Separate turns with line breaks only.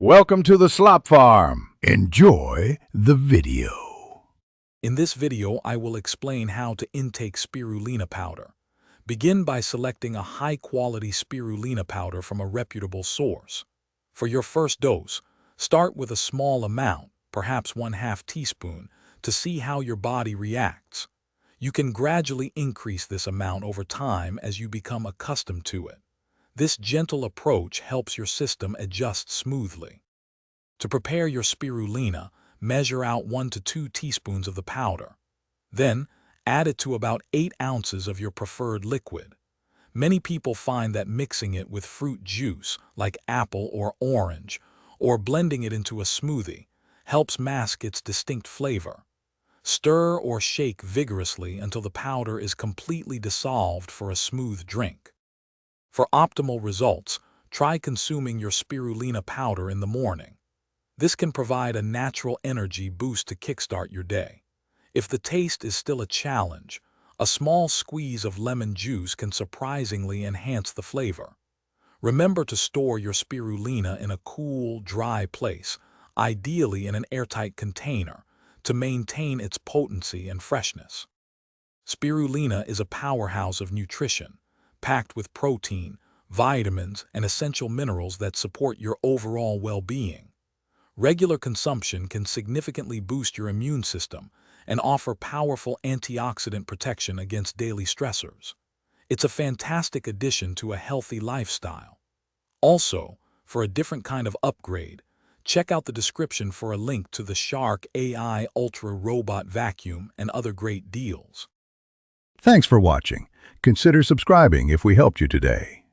Welcome to the Slop Farm. Enjoy the video.
In this video, I will explain how to intake spirulina powder. Begin by selecting a high-quality spirulina powder from a reputable source. For your first dose, start with a small amount, perhaps 1/2 teaspoon, to see how your body reacts. You can gradually increase this amount over time as you become accustomed to it. This gentle approach helps your system adjust smoothly. To prepare your spirulina, measure out 1 to 2 teaspoons of the powder. Then, add it to about 8 ounces of your preferred liquid. Many people find that mixing it with fruit juice, like apple or orange, or blending it into a smoothie, helps mask its distinct flavor. Stir or shake vigorously until the powder is completely dissolved for a smooth drink. For optimal results, try consuming your spirulina powder in the morning. This can provide a natural energy boost to kickstart your day. If the taste is still a challenge, a small squeeze of lemon juice can surprisingly enhance the flavor. Remember to store your spirulina in a cool, dry place, ideally in an airtight container, to maintain its potency and freshness. Spirulina is a powerhouse of nutrition, packed with protein, vitamins, and essential minerals that support your overall well-being. Regular consumption can significantly boost your immune system and offer powerful antioxidant protection against daily stressors. It's a fantastic addition to a healthy lifestyle. Also, for a different kind of upgrade, check out the description for a link to the Shark AI Ultra Robot Vacuum and other great deals.
Thanks for watching. Consider subscribing if we helped you today.